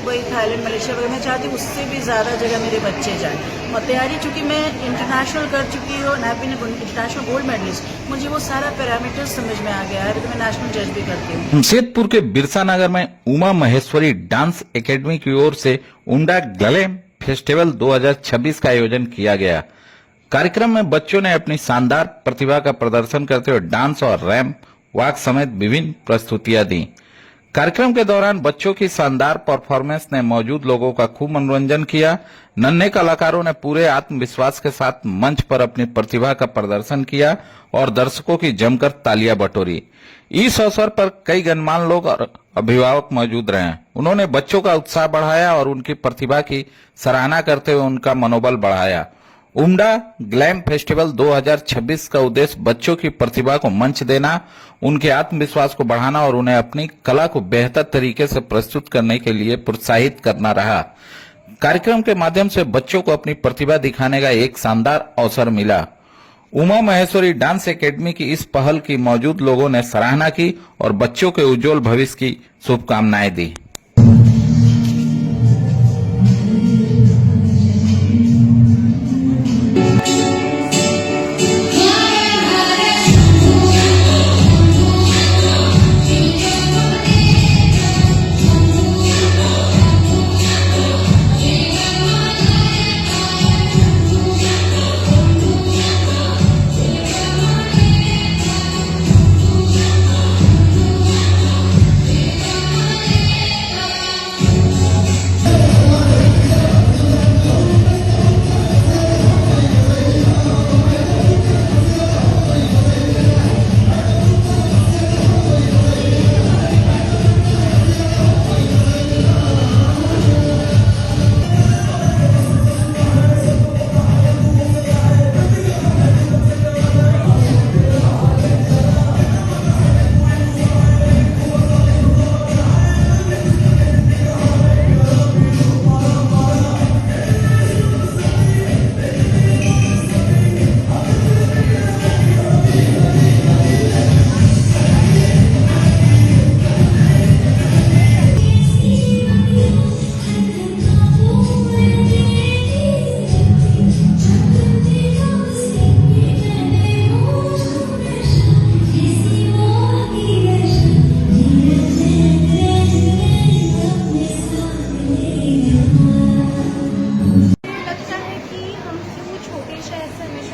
Dubai, Thailand, Malaysia वगैरह मैं चाहती हूँ उससे भी ज़्यादा जगह मेरे बच्चे जाएँ। और तैयारी चूँकि मैं इंटरनेशनल कर चुकी हूँ, I been international gold medalist, मुझे वो सारा पैरामीटर्स समझ में आ गया है, तो मैं नेशनल जज भी करती हूँ। जमशेदपुर के बिरसा नगर में उमा महेश्वरी डांस एकेडमी की ओर से उंडा ग्लैम फेस्टिवल 2026 का आयोजन किया गया। कार्यक्रम में बच्चों ने अपनी शानदार प्रतिभा का प्रदर्शन करते हुए डांस और रैंप वॉक समेत विभिन्न प्रस्तुतियां दी। कार्यक्रम के दौरान बच्चों की शानदार परफॉर्मेंस ने मौजूद लोगों का खूब मनोरंजन किया। नन्हे कलाकारों ने पूरे आत्मविश्वास के साथ मंच पर अपनी प्रतिभा का प्रदर्शन किया और दर्शकों की जमकर तालियां बटोरी। इस अवसर पर कई गणमान्य लोग और अभिभावक मौजूद रहे। उन्होंने बच्चों का उत्साह बढ़ाया और उनकी प्रतिभा की सराहना करते हुए उनका मनोबल बढ़ाया। उम्डा ग्लैम फेस्टिवल 2026 का उद्देश्य बच्चों की प्रतिभा को मंच देना, उनके आत्मविश्वास को बढ़ाना और उन्हें अपनी कला को बेहतर तरीके से प्रस्तुत करने के लिए प्रोत्साहित करना रहा। कार्यक्रम के माध्यम से बच्चों को अपनी प्रतिभा दिखाने का एक शानदार अवसर मिला। उमा महेश्वरी डांस एकेडमी की इस पहल की मौजूद लोगों ने सराहना की और बच्चों के उज्जवल भविष्य की शुभकामनाएं दी।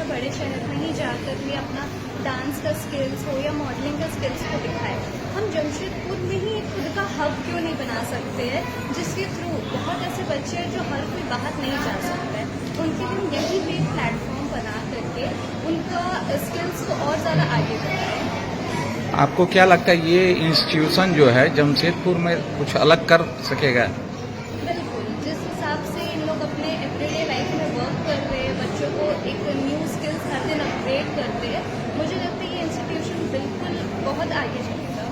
बड़े शहर में ही जाकर भी अपना डांस का स्किल्स हो या मॉडलिंग का स्किल्स को दिखाए। हम जमशेदपुर में ही एक खुद का हब क्यों नहीं बना सकते हैं, जिसके थ्रू बहुत ऐसे बच्चे हैं जो हर कोई बाहर नहीं जा सकता है, उनके लिए यही भी एक प्लेटफॉर्म बना करके उनका स्किल्स को और ज़्यादा आगे बढ़ाएं। आपको क्या लगता है ये इंस्टीट्यूशन जो है जमशेदपुर में कुछ अलग कर सकेगा? बिल्कुल, जिस हिसाब से इन लोग अपने एवरीडे लाइफ में वर्क कर रहे हैं, बच्चों को एक न्यू स्किल्स हर दिन अपग्रेड करते हैं, मुझे लगता है ये इंस्टीट्यूशन बिल्कुल बहुत आगे चलेगा।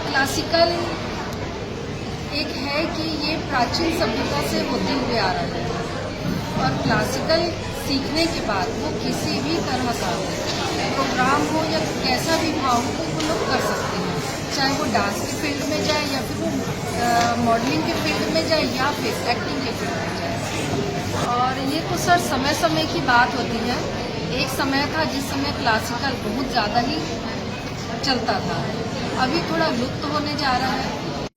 क्लासिकल एक है कि ये प्राचीन सभ्यता से होते हुए आ रहा है और क्लासिकल सीखने के बाद वो किसी भी तरह का प्रोग्राम हो या कैसा भी भाव हो वो लोग कर सकते हैं, चाहे वो डांस के फील्ड में जाए या फिर वो मॉडलिंग के फील्ड में जाए या फिर एक्टिंग के फील्ड में जाए। और ये तो सर समय समय की बात होती है। एक समय था जिस समय क्लासिकल बहुत ज़्यादा ही चलता था, अभी थोड़ा लुप्त होने जा रहा है।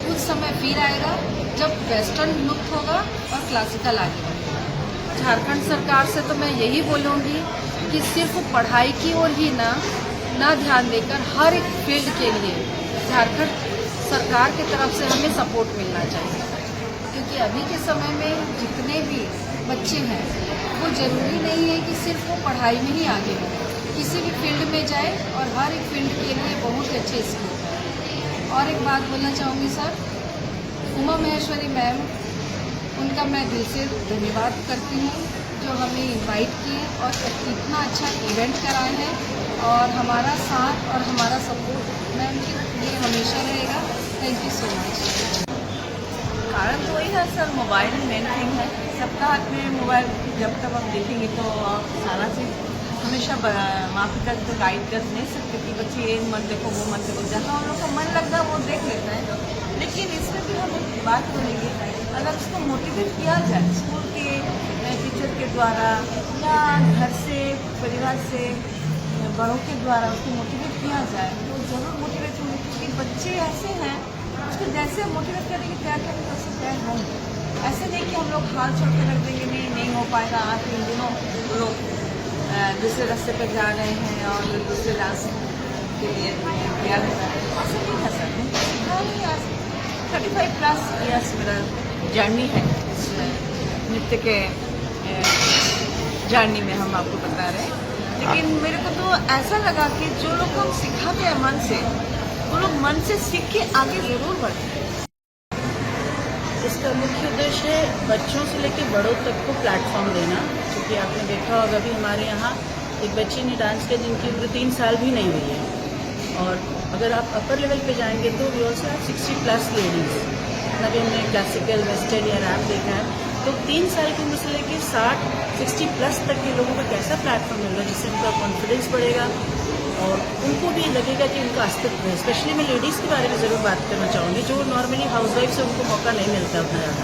कुछ समय फिर आएगा जब वेस्टर्न लुप्त होगा और क्लासिकल आगे बढ़ेगा। झारखंड सरकार से तो मैं यही बोलूँगी कि सिर्फ पढ़ाई की ओर ही ना ध्यान देकर हर एक फील्ड के लिए झारखंड सरकार की तरफ से हमें सपोर्ट मिलना चाहिए, क्योंकि अभी के समय में जितने भी बच्चे हैं वो ज़रूरी नहीं है कि सिर्फ वो पढ़ाई में ही आगे हो, किसी भी फील्ड में जाए और हर एक फील्ड के लिए बहुत अच्छे स्किल है। और एक बात बोलना चाहूँगी सर, उमा महेश्वरी मैम, उनका मैं दिल से धन्यवाद करती हूँ जो हमें इनवाइट किए और इतना अच्छा इवेंट कराए हैं, और हमारा साथ और हमारा सपोर्ट मैम के लिए हमेशा रहेगा। Thank you so much. कारण तो वही है सर, मोबाइल मेन थिंग है, सबका हाथ में मोबाइल। जब तक हम देखेंगे तो सारा चीज़ हमेशा माँ पिता तो गाइड कर नहीं सकते कि बच्चे ये मत देखो वो मत देखो, जहाँ उन लोग का मन लगता है वो देख लेता है। लेकिन लेकिन इसमें भी हम बात करेंगे, अगर उसको मोटिवेट किया जाए स्कूल के टीचर के द्वारा या घर से, परिवार से, बड़ों के द्वारा उसको मोटिवेट किया जाए तो ज़रूर मोटिवेट होंगे, क्योंकि बच्चे ऐसे हैं उसको जैसे मोटिवेट करेंगे तैयार करेंगे वैसे तैयार होंगे। ऐसे नहीं कि हम लोग हाल छोड़ के रख देंगे, नहीं हो पाएगा, आज इन दिनों लोग दूसरे रास्ते पर जा रहे हैं और दूसरे रास्ते के लिए तैयार हो रहा है, ऐसे नहीं कर सकते। सिखा ही आज 35+ ईयर्स मेरा जर्नी है इस नृत्य के जर्नी में, हम आपको बता रहे हैं। लेकिन मेरे को तो ऐसा लगा कि जो लोग हम सिखाते हैं मन से, वो लोग मन से सीख के आगे ज़रूर बढ़ते हैं। इसका मुख्य उद्देश्य है बच्चों से लेकर बड़ों तक को प्लेटफॉर्म देना, क्योंकि आपने देखा होगा भी हमारे यहाँ एक बच्ची ने डांस किया जिनकी उम्र 3 साल भी नहीं हुई है, और अगर आप अपर लेवल पे जाएंगे तो वी ऑल्सो हैव 60+ लेडीज़। अभी हमने क्लासिकल, वेस्टर्न या रैप देखा है, तो 3 साल की उम्र से लेकर 60+ तक के लोगों को कैसा प्लेटफॉर्म मिल रहा है जिससे उनका कॉन्फिडेंस बढ़ेगा और उनको भी लगेगा कि उनका अस्तित्व है। स्पेशली मैं लेडीज़ के बारे में ज़रूर बात करना चाहूँगी, जो नॉर्मली हाउसवाइफ से उनको मौका नहीं मिलता उतना ज़्यादा।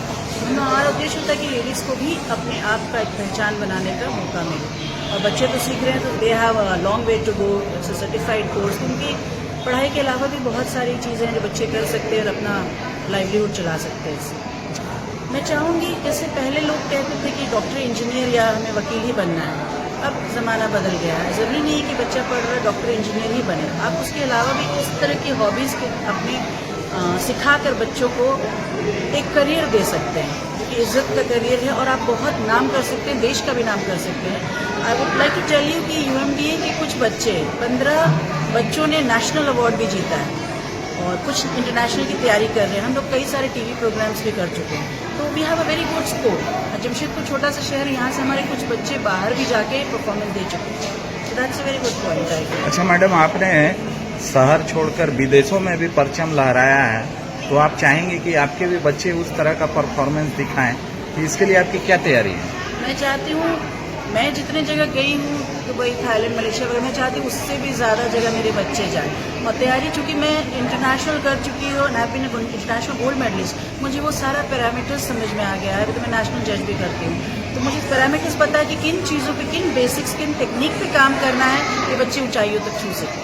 हमारा उद्देश्य होता है कि लेडीज़ को भी अपने आप का एक पहचान बनाने का मौका मिले, और बच्चे तो सीख रहे हैं तो they have a long way to go, it's a certified course. उनकी पढ़ाई के अलावा भी बहुत सारी चीज़ें हैं जो बच्चे कर सकते हैं और अपना लाइवलीहुड चला सकते हैं इससे। मैं चाहूँगी, जैसे पहले लोग कहते थे कि डॉक्टर, इंजीनियर या हमें वकील ही बनना है, अब ज़माना बदल गया है। ज़रूरी नहीं है कि बच्चा पढ़ रहा है डॉक्टर इंजीनियर ही बने, आप उसके अलावा भी इस तरह की हॉबीज़ के अपने सिखाकर बच्चों को एक करियर दे सकते हैं, क्योंकि इज्जत का करियर है और आप बहुत नाम कर सकते हैं, देश का भी नाम कर सकते हैं। I would like to tell you कि UMDA के कुछ बच्चे, 15 बच्चों ने नेशनल अवार्ड भी जीता है और कुछ इंटरनेशनल की तैयारी कर रहे हैं। हम लोग कई सारे TV प्रोग्राम्स भी कर चुके हैं, तो we have a very good scope. Jamshedpur छोटा सा शहर, यहाँ से हमारे कुछ बच्चे बाहर भी जाके परफॉर्मेंस दे चुके हैं, so that's a very good point I think. अच्छा मैडम, आपने शहर छोड़कर विदेशों में भी परचम लहराया है, तो आप चाहेंगे कि आपके भी बच्चे उस तरह का परफॉर्मेंस दिखाएं, कि इसके लिए आपकी क्या तैयारी है? मैं चाहती हूँ, मैं जितने जगह गई हूँ, दुबई, थाईलैंड, मलेशिया वगैरह, मैं चाहती हूँ उससे भी ज़्यादा जगह मेरे बच्चे जाएं। और तैयारी चूँकि मैं इंटरनेशनल कर चुकी हूँ, I have been international gold medalist, मुझे वो सारा पैरामीटर्स समझ में आ गया है। अभी तो मैं नेशनल जज भी करती हूँ, तो मुझे पैरामीटर्स पता है कि किन चीज़ों पे, किन बेसिक्स, किन टेक्निक पे काम करना है कि बच्चे ऊंचाइयों तक छू सकें।